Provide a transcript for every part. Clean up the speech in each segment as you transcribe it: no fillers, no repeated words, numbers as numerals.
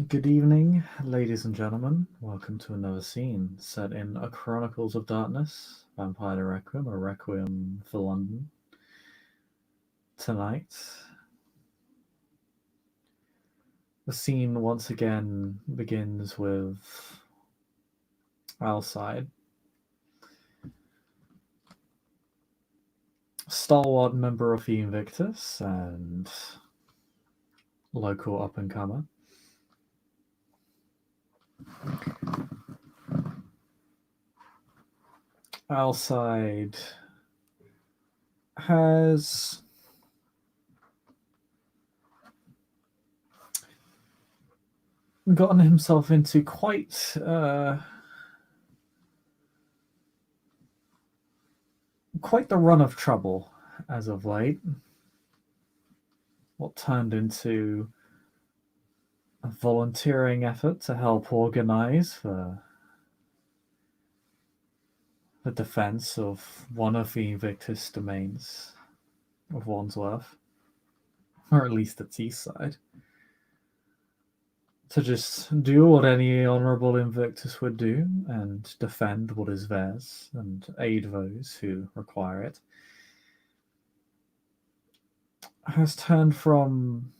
Good evening, ladies and gentlemen. Welcome to another scene set in A Chronicles of Darkness, Vampire Requiem, or Requiem for London. Tonight, the scene once again begins with Alcide, stalwart member of the Invictus and local up-and-comer. Alcide has gotten himself into quite the run of trouble as of late. What turned into a volunteering effort to help organize the defense of one of the Invictus domains of Wandsworth, or at least its east side. To just do what any honorable Invictus would do and defend what is theirs and aid those who require it, has turned from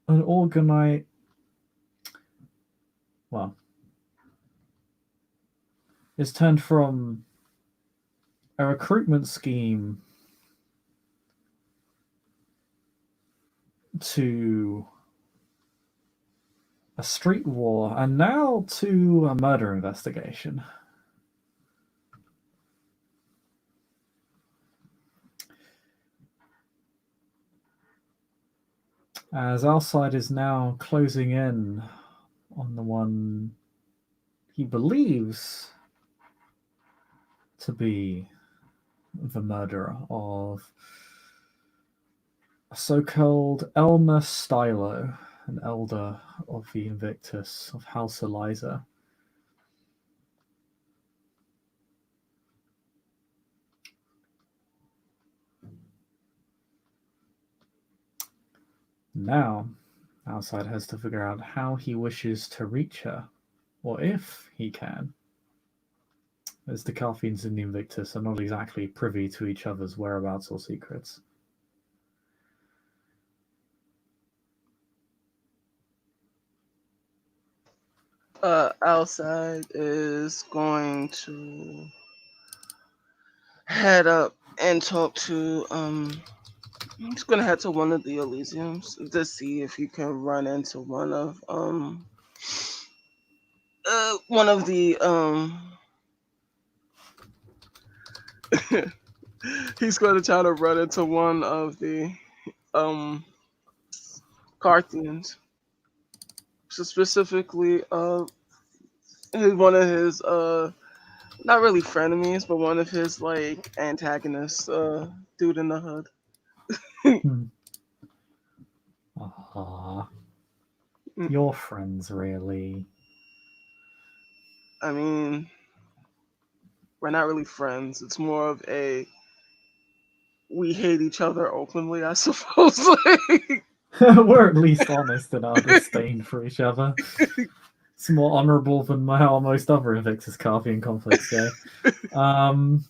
an organized. Well, it's turned from a recruitment scheme to a street war, and now to a murder investigation. As Alcide is now closing in on the one he believes to be the murderer of a so-called Elmer Stylo, an elder of the Invictus of House Eliza. Now, Alcide has to figure out how he wishes to reach her, or if he can, as the Carthians and the Invictus are not exactly privy to each other's whereabouts or secrets. Alcide is going to head up and talk to he's gonna head to one of the Elysiums to see if he can run into one of the he's gonna try to run into one of the um Carthians. So specifically one of his not really frenemies, but one of his like antagonists, dude in the hood. Ah, your friends, really. I mean, we're not really friends. It's more of a we hate each other openly, I suppose. We're at least honest in our disdain for each other. It's more honourable than how most other Invictus Carthian conflicts go. Um,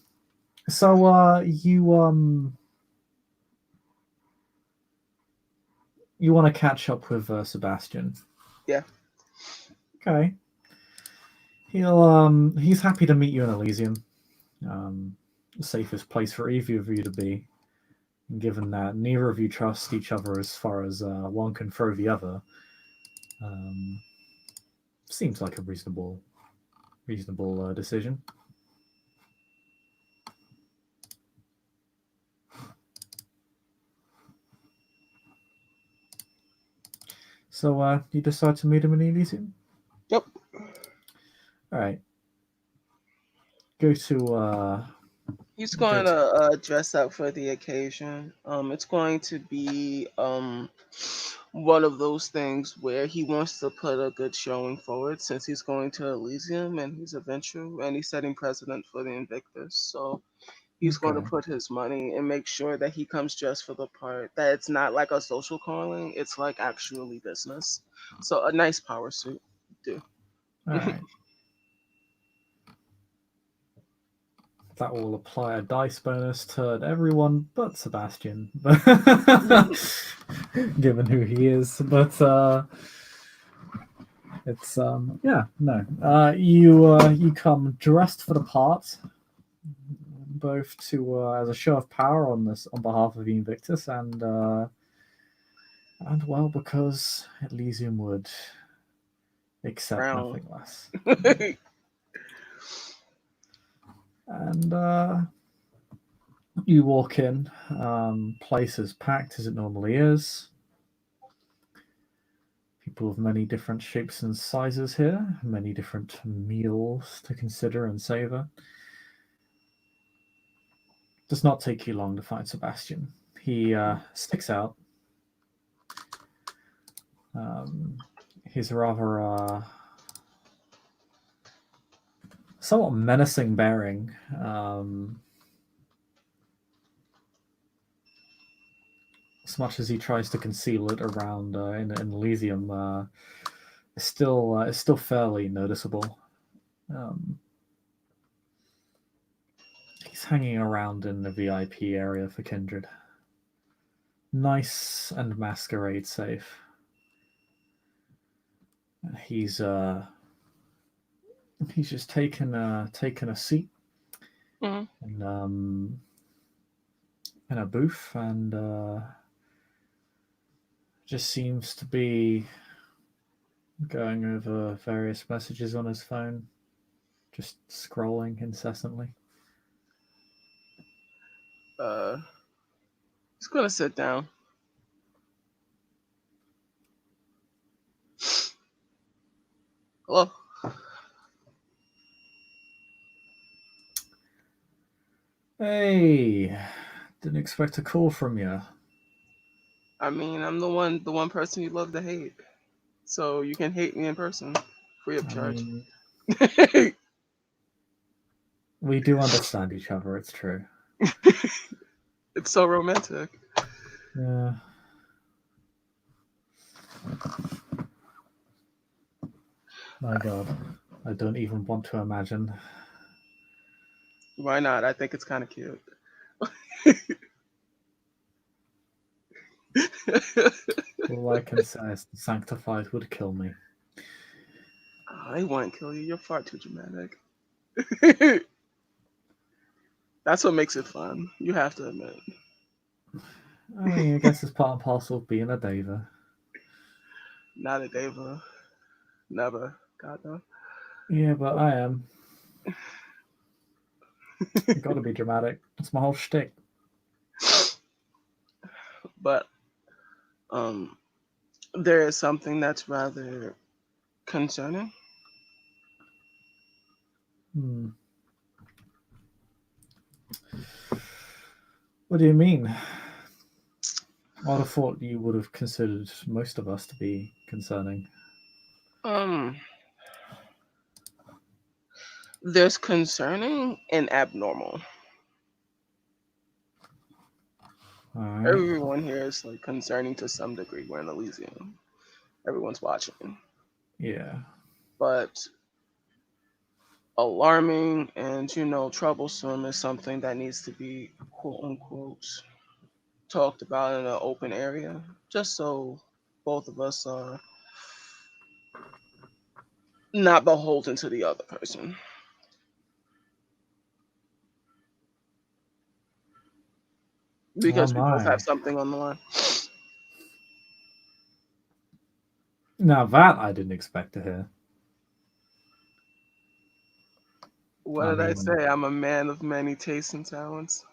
you want to catch up with Sebastian? Yeah. Okay. He's happy to meet you in Elysium. The safest place for either of you to be, given that neither of you trust each other as far as one can throw the other. Um, Seems like a reasonable decision. So you decide to meet him in Elysium? Yep. All right. Go to He's go going to. to dress up for the occasion. It's going to be one of those things where he wants to put a good showing forward since he's going to Elysium and he's a venture and he's setting precedent for the Invictus. So He's going to Okay. put his money and make sure that he comes just for the part. That it's not like a social calling; it's like actually business. So a nice power suit, do. All right. That will apply a dice bonus to everyone but Sebastian, given who he is. But it's yeah, no. You come dressed for the part, both to as a show of power on this on behalf of Invictus, and well, because Elysium would accept Brown. nothing less. And you walk in, place is packed as it normally is. People of many different shapes and sizes here, many different meals to consider and savor. Does not take you long to find Sebastian. He sticks out. He's rather somewhat menacing bearing. As much as he tries to conceal it around in Elysium, it's still fairly noticeable. He's hanging around in the VIP area for Kindred. Nice and masquerade safe. He's just taken a seat Mhm. in a booth and just seems to be going over various messages on his phone, just scrolling incessantly. He's gonna sit down. Hello. Hey, didn't expect a call from you. I mean, I'm the one person you love to hate. So you can hate me in person, free of I charge. mean, we do understand each other. It's true. It's so romantic. Yeah. My God, I don't even want to imagine. Why not? I think it's kind of cute. All I can say is the sanctified would kill me. I won't kill you. You're far too dramatic. That's what makes it fun. You have to admit. I mean, I guess it's part and parcel of being a Deva. Not a Deva. Never. God no. Yeah, but I am. Got to be dramatic. That's my whole shtick. But um, there is something that's rather concerning. Hmm. What do you mean? I'd have thought you would have considered most of us to be concerning. Um, there's concerning and abnormal. All right. Everyone here is like concerning to some degree. We're in Elysium. Everyone's watching. Yeah. But alarming and troublesome is something that needs to be quote unquote talked about in an open area, just so both of us are not beholden to the other person. Oh Because we both have my. something on the line. Now that I didn't expect to hear. What I did I mean, say? I'm a man of many tastes and talents.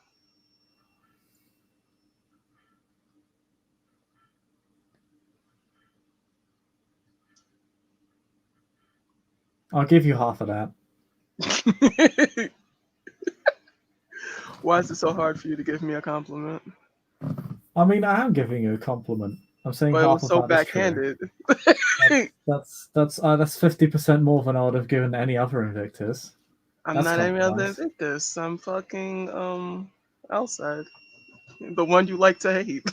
I'll give you half of that. Why is it so hard for you to give me a compliment? I mean, I am giving you a compliment. I'm saying But it half was of so that is true. backhanded. That's 50% more than I would have given any other Invictus. I'm That's not kind even of gonna nice. admit this. I'm fucking Alcide, the one you like to hate.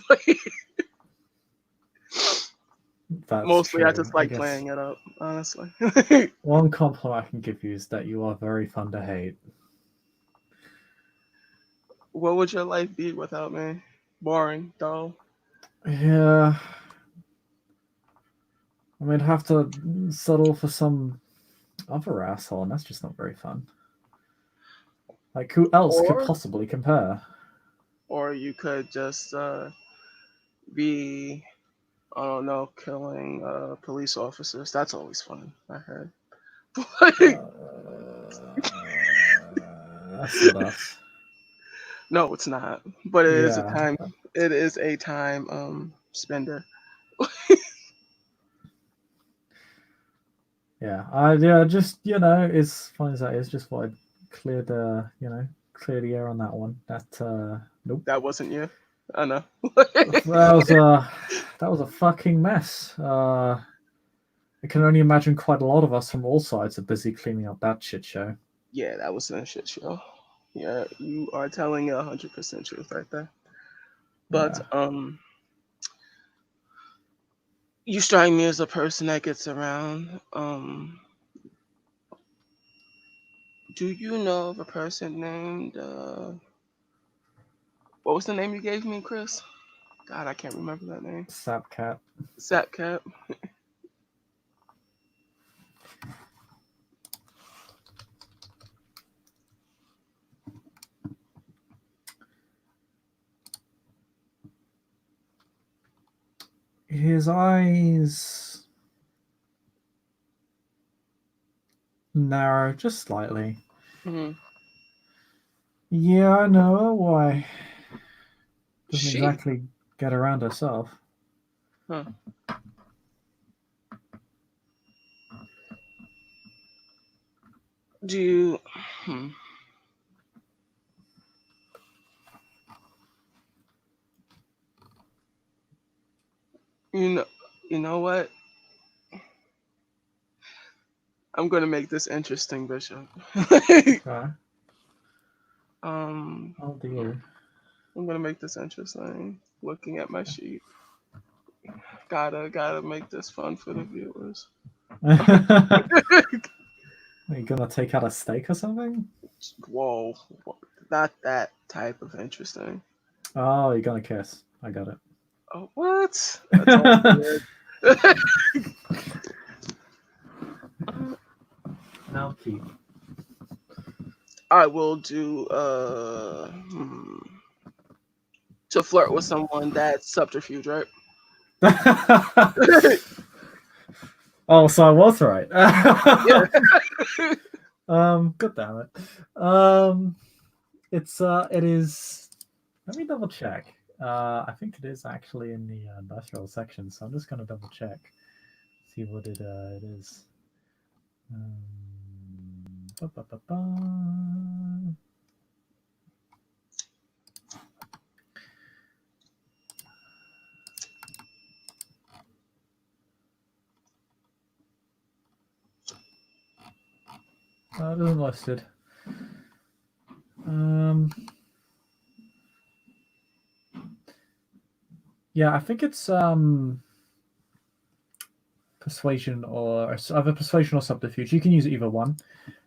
That's Mostly, I true. just I like guess playing it up, honestly. one compliment I can give you is that you are very fun to hate. What would your life be without me? Boring, dull. Yeah, I mean, have to settle for some other asshole, and that's just not very fun. Like, who else could Or, possibly compare? or you could just be, I don't know, killing police officers. That's always fun. I heard. That's not us. No, it's not. But it is a Yeah, time. It is a time spender. yeah. Just as fun as that is, just thought I'd clear the clear the air on that one. Nope. That wasn't you. I know. That was a fucking mess. I can only imagine quite a lot of us from all sides are busy cleaning up that shit show. Yeah, that was a shit show. Yeah, you are telling 100% truth right there. But Yeah. you strike me as a person that gets around. Do you know of a person named what was the name you gave me, Chris? God, I can't remember that name. Sapcat. Sapcap. His eyes narrow just slightly. Mm-hmm. Yeah, I know why. Doesn't She. exactly get around herself. Huh. Do you? Hmm. You know. You know what? I'm gonna make this interesting, Bishop. Okay. um. Oh dear. I'm gonna make this interesting. Looking at my sheet. Gotta make this fun for the viewers. Are you gonna take out a steak or something? Whoa, not that type of interesting. Oh, you're gonna kiss. I got it. Oh, what? That's all weird. Now keep. I will do to flirt with someone that's subterfuge, right? Oh, so I was right. Yeah. God damn it. It is. Let me double check. I think it is actually in the industrial section, so I'm just gonna double check, see what it is. Ba, ba, ba, ba. It isn't listed. Yeah, I think it's persuasion or either persuasion or subterfuge. You can use either one,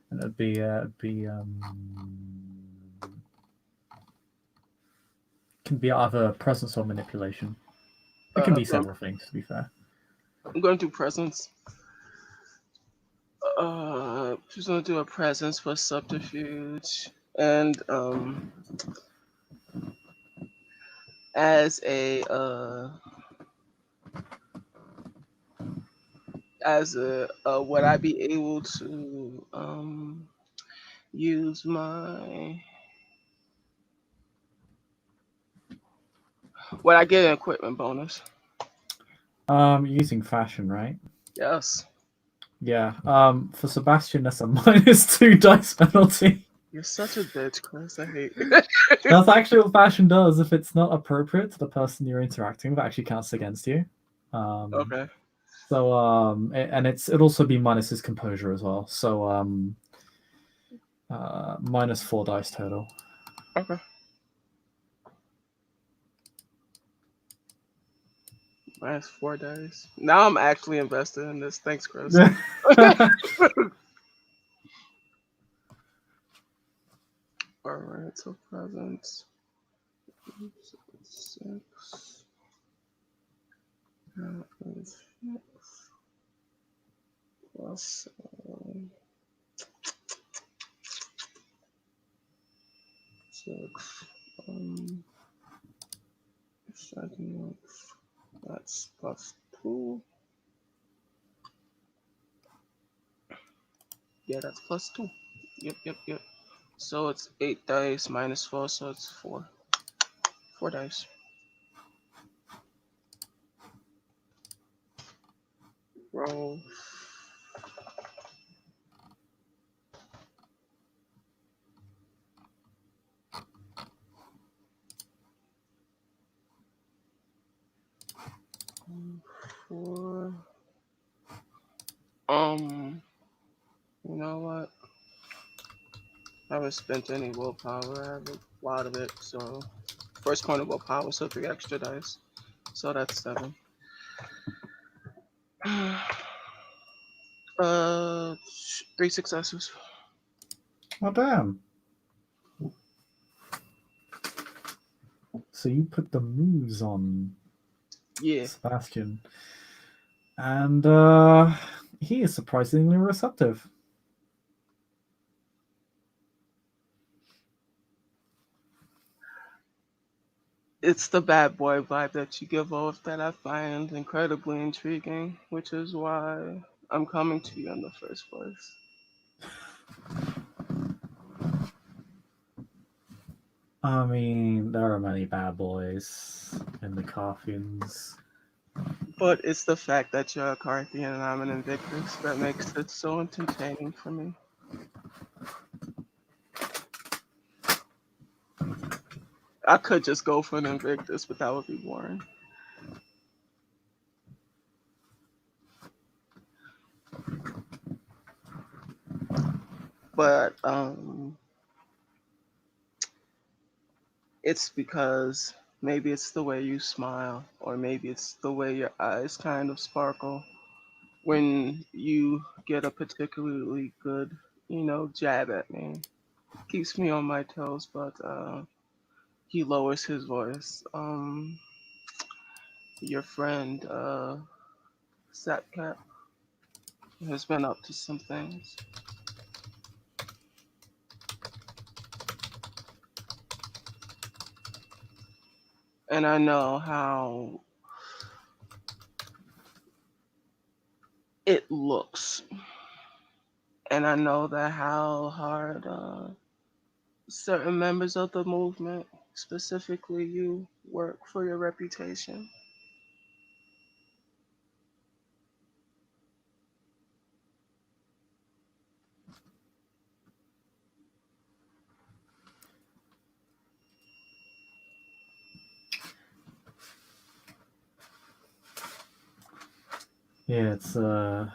and it'd be can be either presence or manipulation. It can be several things, to be fair. I'm going to do presence. Just gonna do a presence for subterfuge, and as a would I be able to use my would I get an equipment bonus? Using fashion, right? Yes. Yeah. For Sebastian, that's a -2 dice penalty. You're such a bitch, Chris. I hate That's actually what fashion does. If it's not appropriate to the person you're interacting with, it actually counts against you. Okay. So and it'd also be minus his composure as well. So -4 dice total. Okay. -4 dice. Now I'm actually invested in this. Thanks, Chris. Alright, so presents. 6. That is 6. Plus 6. Second, that's +2. Yeah, that's +2. Yep. So it's 8 dice -4, so it's 4. 4 dice. Roll. Four. You know what? I haven't spent any willpower. I have a lot of it, so first point of willpower, so 3 extra dice. So that's 7. 3 successes. Oh damn! So you put the moves on Yeah. Sebastian, and he is surprisingly receptive. It's the bad boy vibe that you give off that I find incredibly intriguing, which is why I'm coming to you in the first place. I mean, there are many bad boys in the Carthians. But it's the fact that you're a Carthian and I'm an Invictus that makes it so entertaining for me. I could just go for an Invictus, but that would be boring. But it's because maybe it's the way you smile, or maybe it's the way your eyes kind of sparkle when you get a particularly good, jab at me. Keeps me on my toes, but he lowers his voice. Your friend, Satcap, has been up to some things. And I know how it looks. And I know that how hard certain members of the movement, specifically you, work for your reputation. Yeah, it's a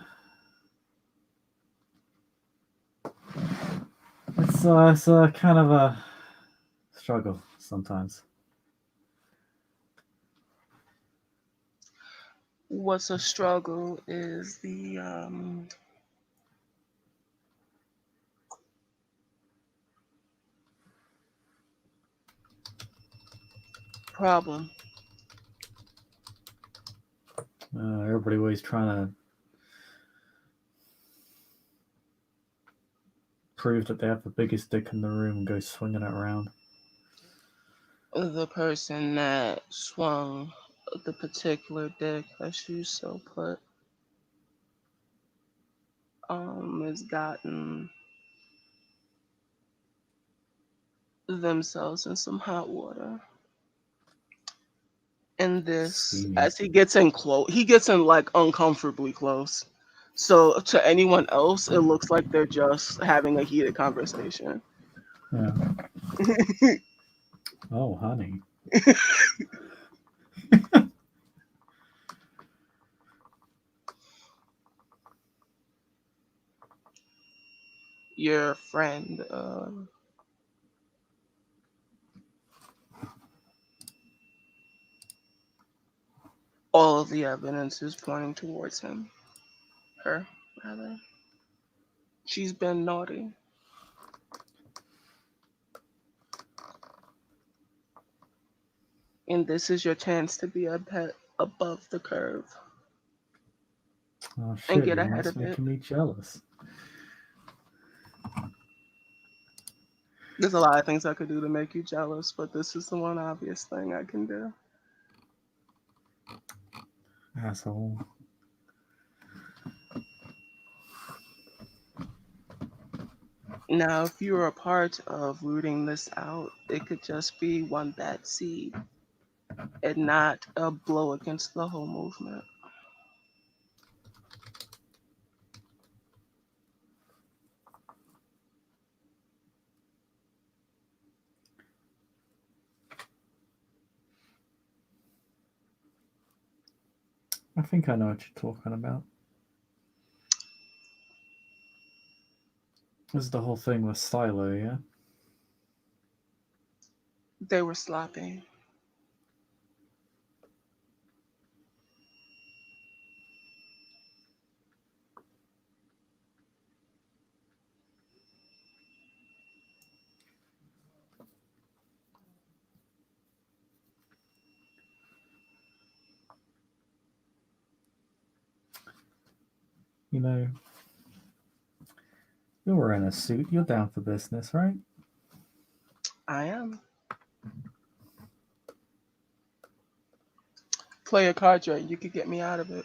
kind of a struggle sometimes. What's a struggle is the problem. Everybody always trying to prove that they have the biggest dick in the room and go swinging it around. The person that swung the particular dick, as you so put, has gotten themselves in some hot water. And this, Steamy. as he gets in close, he gets in like uncomfortably close. So to anyone else, it looks like they're just having a heated conversation. Yeah. Oh, honey. your friend. All of the evidence is pointing towards him. Her, rather. She's been naughty. And this is your chance to be a pet above the curve Oh and shit, get you're ahead almost of it. making me jealous. There's a lot of things I could do to make you jealous, but this is the one obvious thing I can do. Asshole. Now, if you were a part of rooting this out, it could just be one bad seed and not a blow against the whole movement. I think I know what you're talking about. This is the whole thing with Stylo, yeah? They were sloppy. You know, you're wearing a suit, you're down for business, right? I am. Play a card, Dre. You could get me out of it.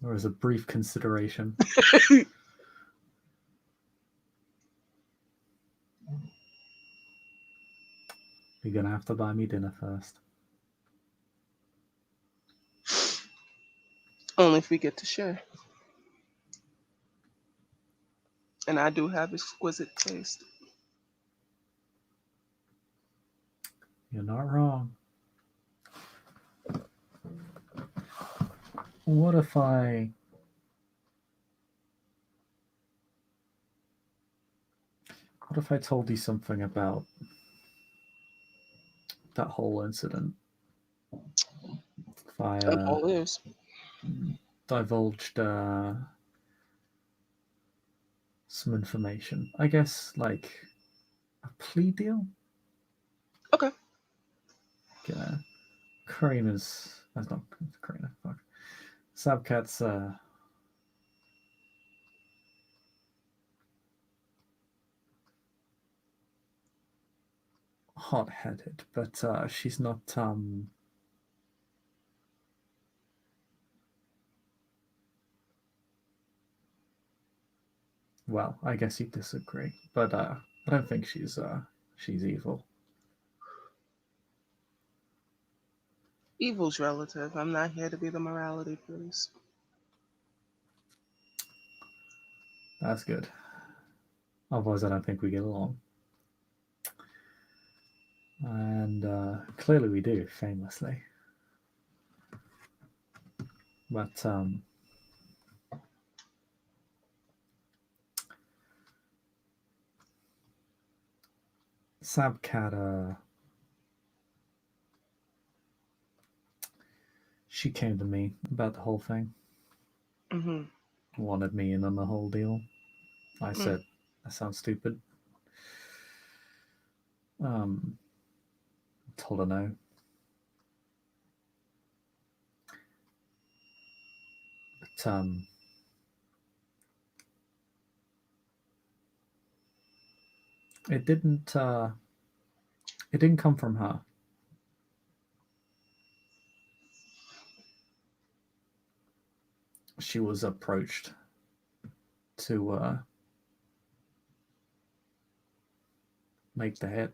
Or as a brief consideration. You're gonna have to buy me dinner first. Only if we get to share. And I do have exquisite taste. You're not wrong. What if I... What if I told you something about that whole incident? If I I'm all ears. divulged some information. I guess, like, a plea deal? Okay. Uh, Karina's... That's not Karina, fuck. Sabcat's hot-headed, but she's not well, I guess you disagree, but I don't think she's evil. Evil's relative. I'm not here to be the morality police. That's good. Otherwise, I don't think we get along. And clearly we do, famously. But Sabcat, she came to me about the whole thing. Mm-hmm. Wanted me in on the whole deal. I Mm. said, that sounds stupid. Um, told her no. But it didn't. It didn't come from her. She was approached to make the hit.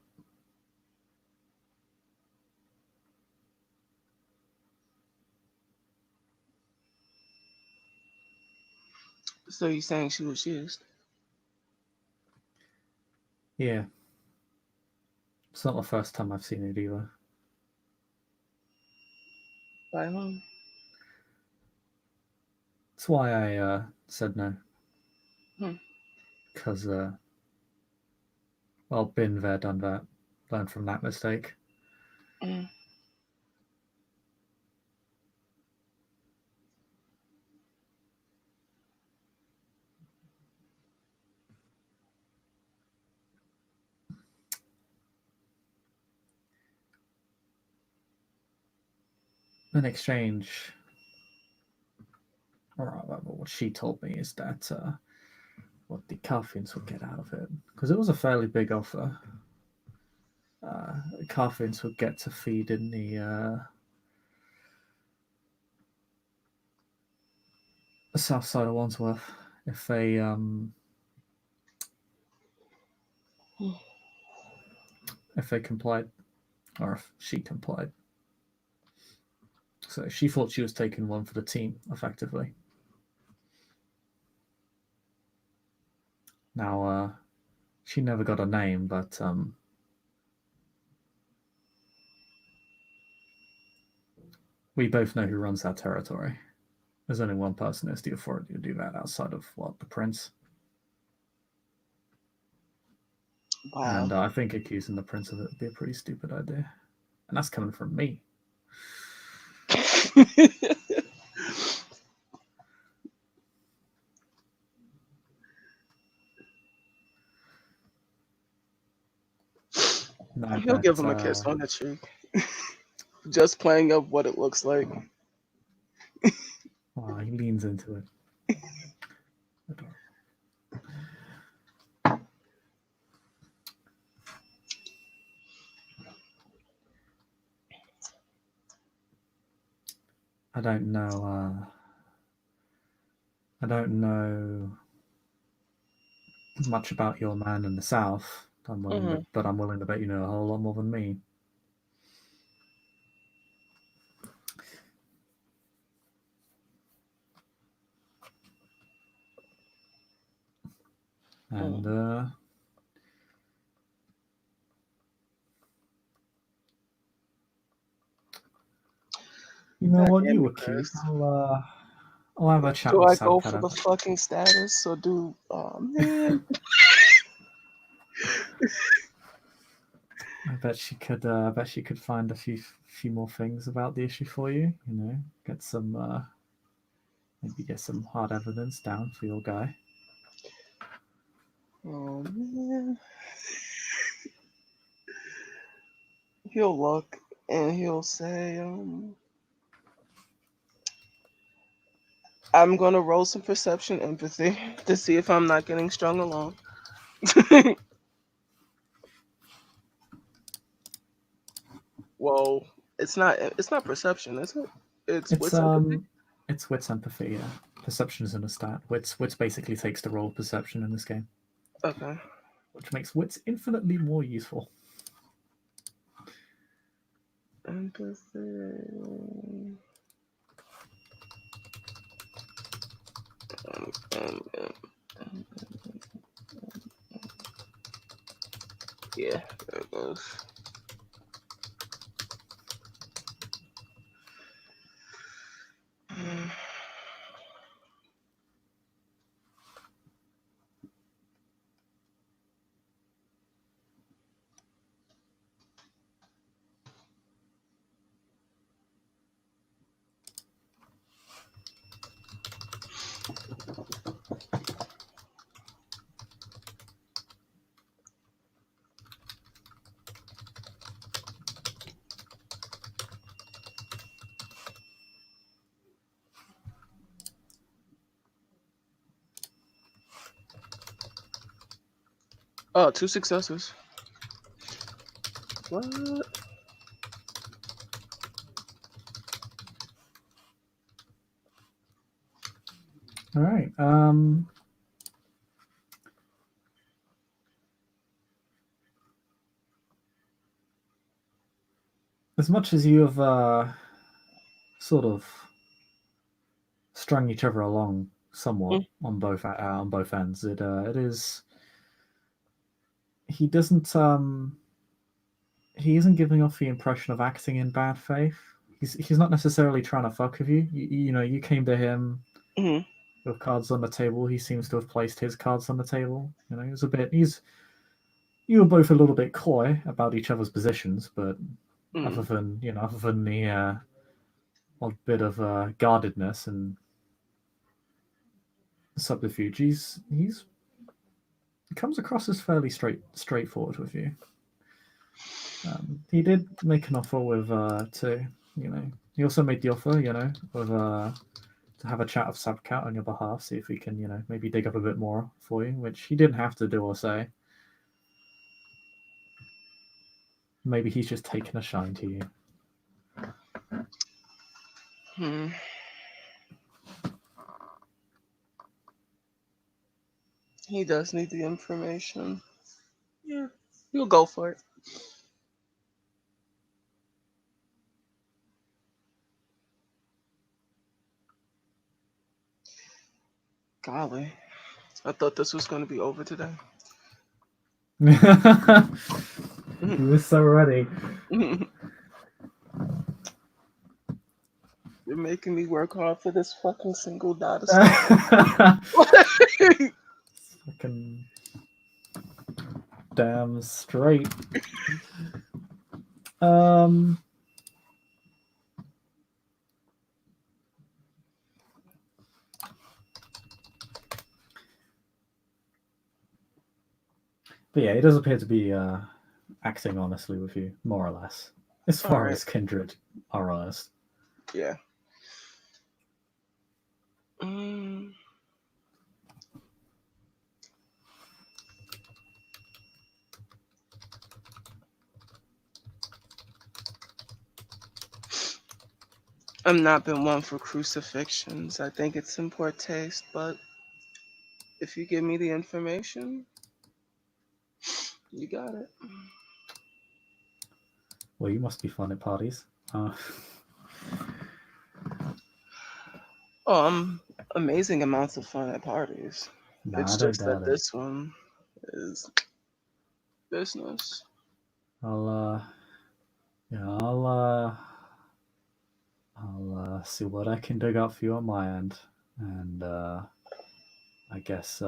So you're saying she was used? Yeah, it's not the first time I've seen it either. By whom? That's why I said no. Hmm. Because, well, been there, done that. Learned from that mistake. Mm. In exchange, or what she told me is that what the Carthians would get out of it, because it was a fairly big offer. Carthians would get to feed in the south side of Wandsworth if they complied, or if she complied. So she thought she was taking one for the team, effectively. Now, she never got a name, but we both know who runs that territory. There's only one person who has the authority to do that outside of, what, the prince? Wow. And I think accusing the prince of it would be a pretty stupid idea. And that's coming from me. No, He'll give him a kiss on the cheek. Just playing up what it looks like. Oh, he leans into it. I don't know. I don't know much about your man in the south. But I'm willing to bet you know a whole lot more than me. And you know That what? gave You me were cute. rest. I'll have a chat Do with I go for Sadkara. the fucking status or do? Oh man. I bet she could. I bet she could find a few more things about the issue for you. You know, get some maybe get some hard evidence down for your guy. Oh man. He'll look and he'll say, I'm gonna roll some perception empathy to see if I'm not getting strung along. Whoa. It's not perception, is it? It's It's wits empathy? it's wits empathy. Yeah, perception isn't a stat. Wits basically takes the role of perception in this game, Okay. which makes wits infinitely more useful. Empathy. Yeah, there it goes. Oh, 2 successes. What? All right. As much as you have sort of strung each other along somewhat on both ends, it is he doesn't he isn't giving off the impression of acting in bad faith. He's not necessarily trying to fuck with you. You know, you came to him Mm-hmm. with cards on the table. He seems to have placed his cards on the table. You know, it was a bit. You were both a little bit coy about each other's positions, but other Mm. than the odd bit of guardedness and subterfuge, he's comes across as fairly straightforward with you. He did make an offer with to he also made the offer with to have a chat with Subcat on your behalf, see if we can maybe dig up a bit more for you, which he didn't have to do or say. Maybe he's just taken a shine to you. Hmm. He does need the information. Yeah, he'll go for it. Golly, I thought this was going to be over today. He was so ready. You're making me work hard for this fucking single data stuff. Fucking damn straight. Um. But yeah, he does appear to be acting honestly with you, more or less, as All far right. as kindred are honest. Yeah. Mm. I've not been one for crucifixions. I think it's in poor taste, but if you give me the information, you got it. Well, you must be fun at parties. Oh, I'm amazing amounts of fun at parties. Nah, I It's don't just that doubt it. this one is business. I'll yeah, I'll see what I can dig up for you on my end, and I guess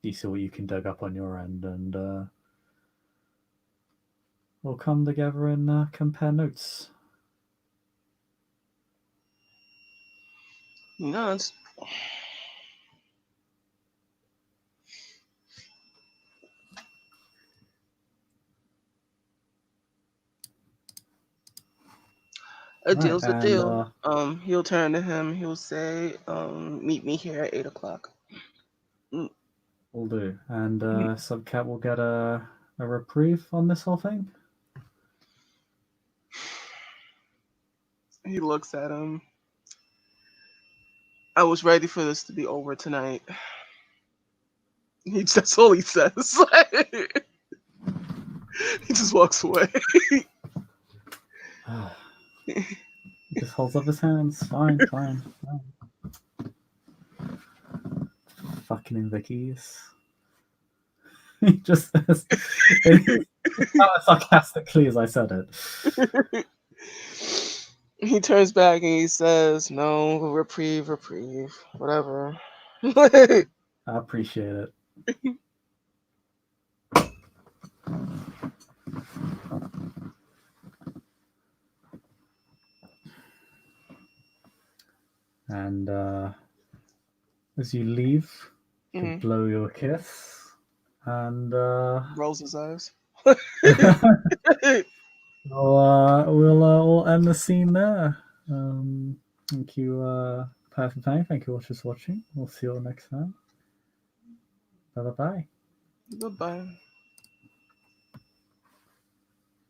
you see what you can dig up on your end, and we'll come together and compare notes. It's a All right, deal's a and deal. He'll turn to him. He'll say, "Meet me here at 8 o'clock." Mm. we'll do. And Subcat will get a reprieve on this whole thing. He looks at him. I was ready for this to be over tonight. That's all he says. He just walks away. Just holds up his hands. Fine, fine, fine. Fucking Invickies. He just says it as sarcastically as I said it. He turns back and he says, "No, reprieve, reprieve, whatever." I appreciate it. And as you leave, you Mhm. blow your kiss, and Rolls his eyes. we'll end the scene there. Thank you, Perfect Time. Thank you all for watching. We'll see you all next time. Bye bye. Goodbye.